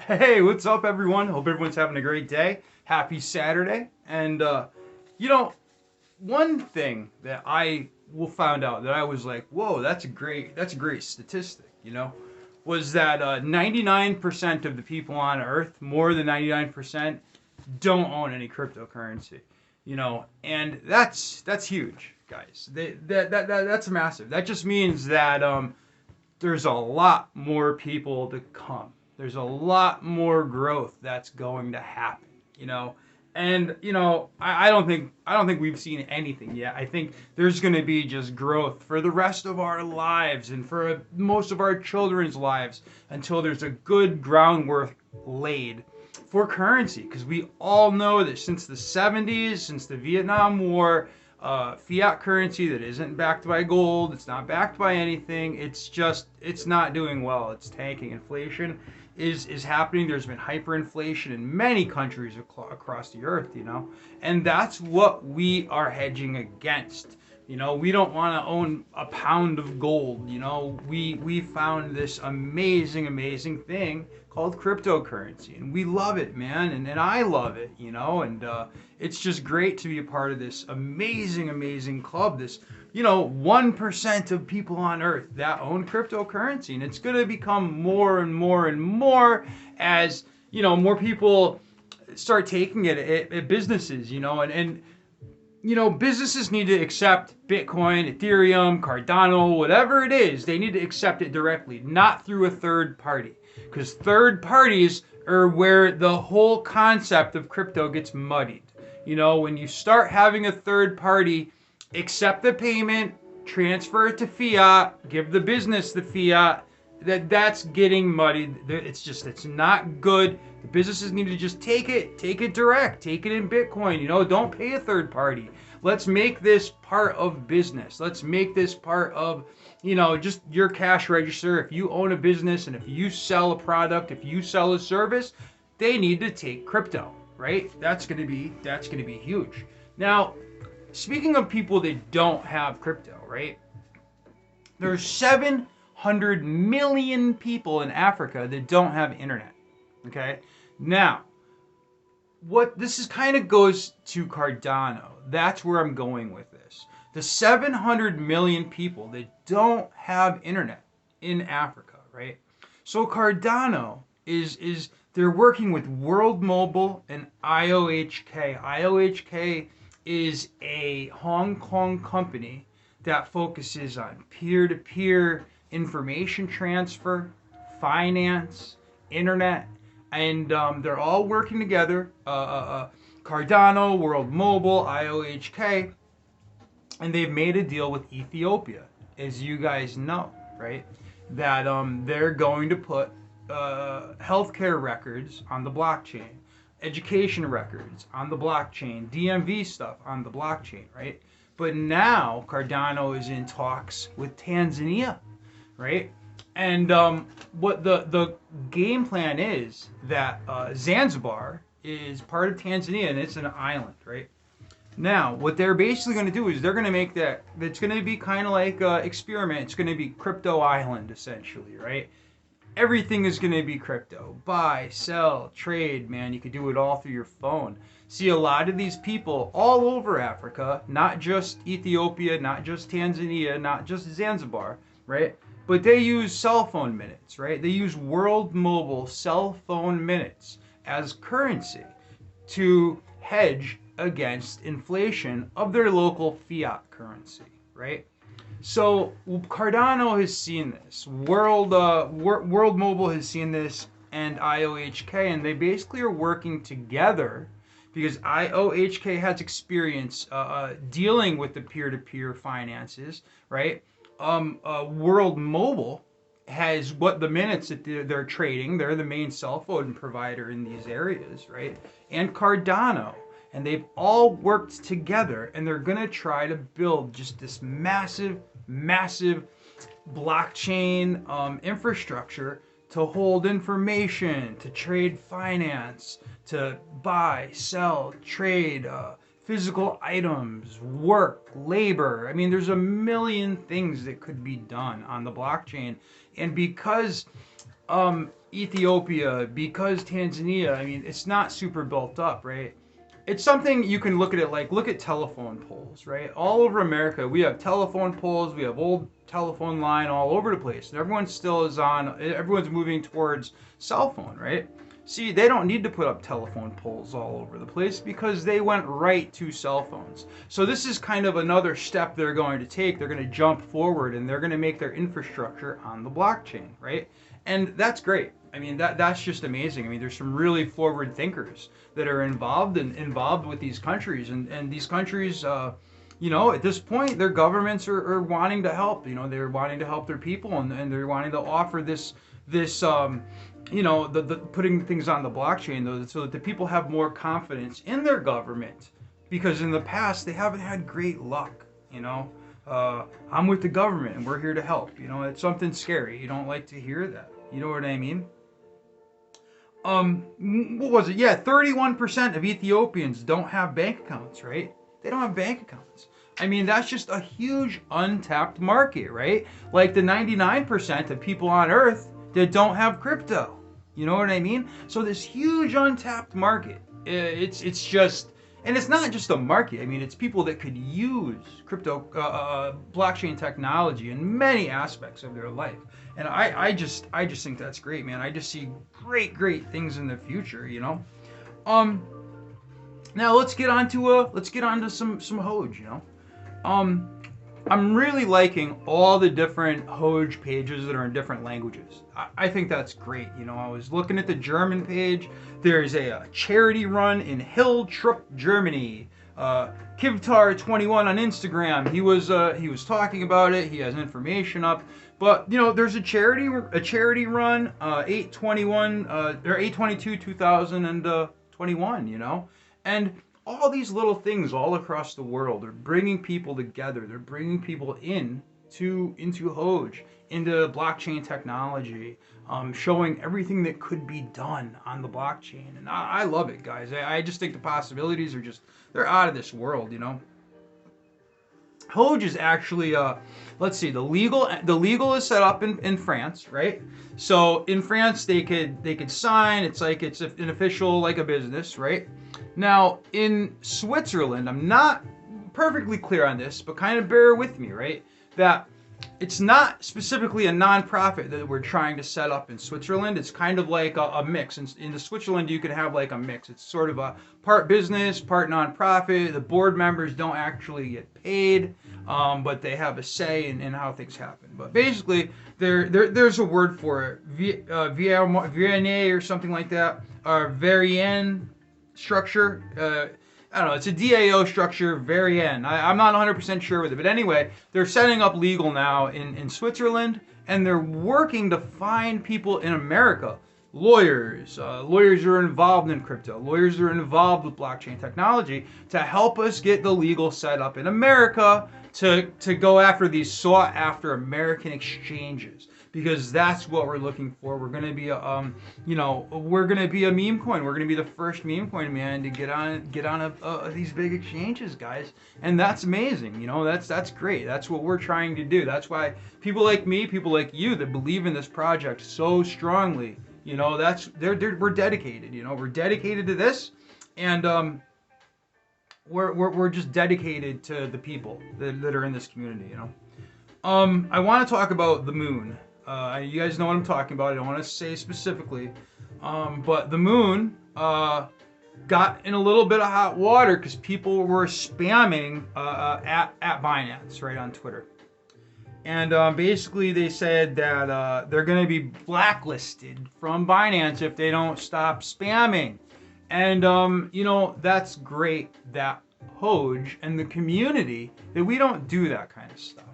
Hey, what's up, everyone? Hope everyone's having a great day. Happy Saturday. And, you know, one thing that I will found out that I was like, whoa, that's a great statistic, was that 99% of the people on Earth, more than 99%, don't own any cryptocurrency, and that's huge, guys. That's massive. That just means that there's a lot more people to come. There's a lot more growth that's going to happen, And I don't think we've seen anything yet. I think there's going to be just growth for the rest of our lives and for most of our children's lives until there's a good groundwork laid for currency, because we all know that since the 70s, since the Vietnam War, fiat currency that isn't backed by gold, it's not backed by anything. It's not doing well. It's tanking. Inflation is happening. There's been hyperinflation in many countries across the earth, and that's what we are hedging against. We don't want to own a pound of gold. We found this amazing thing called cryptocurrency, and we love it, man, and I love it, and it's just great to be a part of this amazing club. This 1% of people on earth that own cryptocurrency, and it's going to become more and more as more people start taking it at businesses, and businesses need to accept Bitcoin, Ethereum, Cardano, whatever it is. They need to accept it directly, not through a third party, because third parties are where the whole concept of crypto gets muddied. When you start having a third party accept the payment, transfer it to fiat, give the business the fiat, that's getting muddied. It's not good. The businesses need to just take it direct, take it in Bitcoin. Don't pay a third party. Let's make this part of business. Let's make this part of, just your cash register. If you own a business and if you sell a product, if you sell a service, they need to take crypto, right? That's gonna be huge. Now, speaking of people that don't have crypto, right? There's 700 million people in Africa that don't have internet. Okay? Now, what this is kind of goes to Cardano. That's where I'm going with this. The 700 million people that don't have internet in Africa, right? So Cardano is they're working with World Mobile and IOHK. IOHK is a Hong Kong company that focuses on peer-to-peer information transfer, finance, internet, and they're all working together. Cardano, World Mobile, IOHK, and they've made a deal with Ethiopia, as you guys know, right? That they're going to put healthcare records on the blockchain, education records on the blockchain, DMV stuff on the blockchain, right? But now Cardano is in talks with Tanzania, right? And what the game plan is that Zanzibar is part of Tanzania, and it's an island, right? Now, what they're basically going to do is they're going to make that, it's going to be kind of like an experiment. It's going to be crypto island, essentially, right? Everything is going to be crypto. Buy, sell, trade, man. You could do it all through your phone. See, a lot of these people all over Africa, not just Ethiopia, not just Tanzania, not just Zanzibar, right? But they use cell phone minutes, right? They use World Mobile cell phone minutes as currency to hedge against inflation of their local fiat currency, right? So Cardano has seen this, World Mobile has seen this, and IOHK, and they basically are working together because IOHK has experience dealing with the peer-to-peer finances, right? World Mobile has what the minutes that they're trading. They're the main cell phone provider in these areas, right? And Cardano. And they've all worked together, and they're going to try to build just this massive blockchain infrastructure to hold information, to trade finance, to buy, sell, trade physical items, work, labor. I mean, there's a million things that could be done on the blockchain. And because Ethiopia, because Tanzania, I mean, it's not super built up, right? It's something you can look at it like, look at telephone poles, right? All over America, we have telephone poles, we have old telephone line all over the place. And everyone still is on, everyone's moving towards cell phone, right? See, they don't need to put up telephone poles all over the place because they went right to cell phones. So this is kind of another step they're going to take. They're going to jump forward and they're going to make their infrastructure on the blockchain, right? And that's great. I mean, that's just amazing. I mean, there's some really forward thinkers that are involved with these countries, and these countries, at this point, their governments are wanting to help. They're wanting to help their people, and they're wanting to offer the putting things on the blockchain, so that the people have more confidence in their government, because in the past they haven't had great luck. I'm with the government and we're here to help. It's something scary. You don't like to hear that. You know what I mean? What was it? Yeah, 31% of Ethiopians don't have bank accounts, right? They don't have bank accounts. I mean, that's just a huge untapped market, right? Like the 99% of people on Earth that don't have crypto. You know what I mean? So this huge untapped market, it's just, and it's not just a market. I mean, it's people that could use crypto, blockchain technology in many aspects of their life. And I just think that's great, man. I just see great things in the future, Now let's get on to some Hoge, I'm really liking all the different Hoge pages that are in different languages. I think that's great. I was looking at the German page. There's a charity run in Hiltrup, Germany. Kivtar21 on Instagram. He was talking about it. He has information up. But there's a charity run, 8/21 or 8/22/2021. And all these little things all across the world are bringing people together. They're bringing people into Hoge, into blockchain technology, showing everything that could be done on the blockchain. And I love it, guys. I just think the possibilities are they're out of this world, Hoge is actually, let's see, the legal is set up in France, right? So in France they could sign. It's like it's an official, like a business, right? Now in Switzerland, I'm not perfectly clear on this, but kind of bear with me, right? That it's not specifically a non-profit that we're trying to set up in Switzerland. It's kind of like a mix. In the Switzerland, you can have like a mix. It's sort of a part business, part non-profit. The board members don't actually get paid, but they have a say in how things happen. But basically, there's a word for it, VNA or something like that, or Varian structure. I don't know, it's a DAO structure, very end. I'm not 100% sure with it. But anyway, they're setting up legal now in Switzerland, and they're working to find people in America. Lawyers are involved in crypto. Lawyers are involved with blockchain technology to help us get the legal setup in America to go after these sought after American exchanges. Because that's what we're looking for. We're gonna be we're gonna be a meme coin. We're gonna be the first meme coin, man, to get on these big exchanges, guys. And that's amazing. That's great. That's what we're trying to do. That's why people like me, people like you, that believe in this project so strongly, we're dedicated. We're dedicated to this, and we're just dedicated to the people that are in this community. I want to talk about the moon. You guys know what I'm talking about. I don't want to say specifically, but the moon got in a little bit of hot water because people were spamming at Binance, right, on Twitter. And basically they said that they're going to be blacklisted from Binance if they don't stop spamming. And, that's great that Hoge and the community, that we don't do that kind of stuff,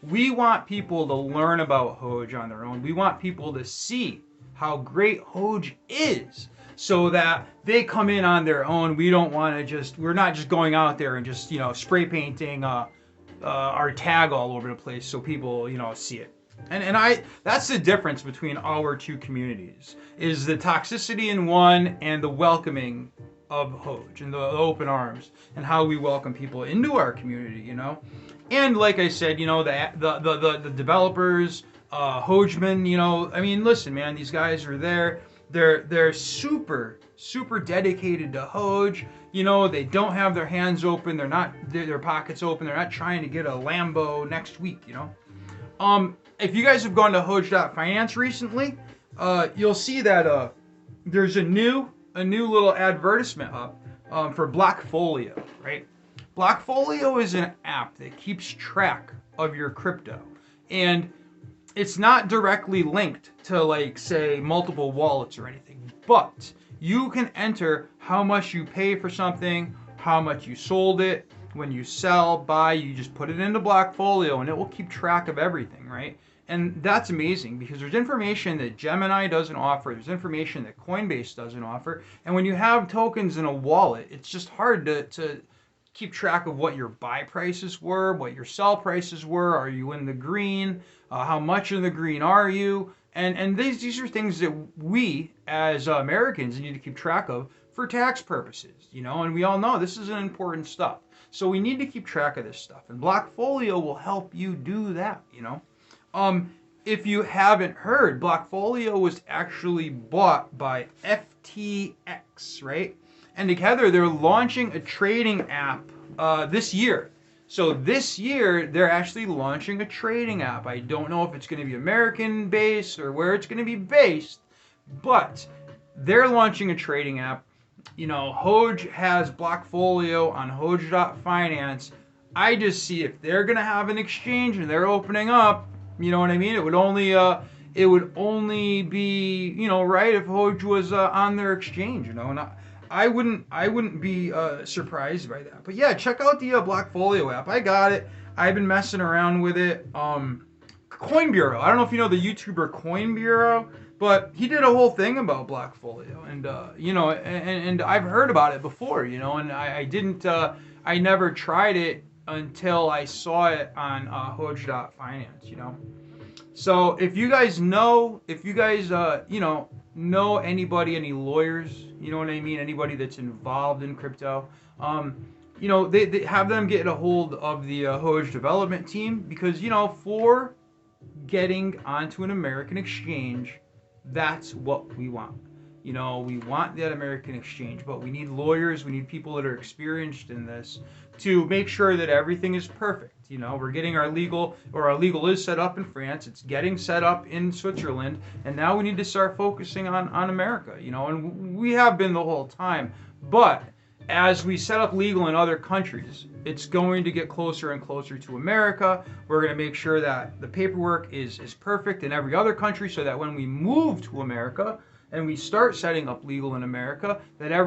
We want people to learn about Hoge on their own. We want people to see how great Hoge is so that they come in on their own. We don't want to we're not just going out there and just, spray painting our tag all over the place so people, see it. And that's the difference between our two communities, is the toxicity in one and the welcoming of Hoge and the open arms and how we welcome people into our community, And like I said, the developers, Hogeman, you know, I mean, listen, man, these guys are there. They're super dedicated to Hoge. You know, they don't have their hands open. They're not their pockets open. They're not trying to get a Lambo next week. You know. If you guys have gone to Hoge.finance recently, you'll see that there's a new little advertisement up for Blockfolio, right? Blockfolio is an app that keeps track of your crypto, and it's not directly linked to, like, say, multiple wallets or anything, but you can enter how much you pay for something, how much you sold it, when you sell, buy, you just put it into Blockfolio and it will keep track of everything, right? And that's amazing because there's information that Gemini doesn't offer, there's information that Coinbase doesn't offer, and when you have tokens in a wallet, it's just hard to keep track of what your buy prices were, what your sell prices were, are you in the green, how much in the green are you, and these are things that we as Americans need to keep track of for tax purposes, you know, and we all know this is an important stuff. So we need to keep track of this stuff, and Blockfolio will help you do that, you know. If you haven't heard, Blockfolio was actually bought by FTX, right? And together they're launching a trading app this year. So this year they're actually launching a trading app. I don't know if it's going to be American based or where it's going to be based, but they're launching a trading app. You know, Hoge has Blockfolio on Hoge.finance. I just see if they're going to have an exchange and they're opening up, you know what I mean? It would only be, you know, right if Hoge was on their exchange, you know. And I wouldn't be surprised by that. But yeah, check out the Blockfolio app. I got it. I've been messing around with it. Coin Bureau. I don't know if you know the YouTuber Coin Bureau, but he did a whole thing about Blockfolio, and you know, and I've heard about it before, you know, and I never tried it until I saw it on Hoge.finance, you know. So if you guys know anybody, any lawyers, you know what I mean, anybody that's involved in crypto, you know, they have them get a hold of the Hoge development team, because, you know, for getting onto an American exchange, that's what we want. You know, we want that American exchange, but we need lawyers, we need people that are experienced in this to make sure that everything is perfect. You know, we're getting our legal is set up in France, it's getting set up in Switzerland, and now we need to start focusing on America, you know, and we have been the whole time. But as we set up legal in other countries, it's going to get closer and closer to America. We're going to make sure that the paperwork is perfect in every other country, so that when we move to America and we start setting up legal in America, that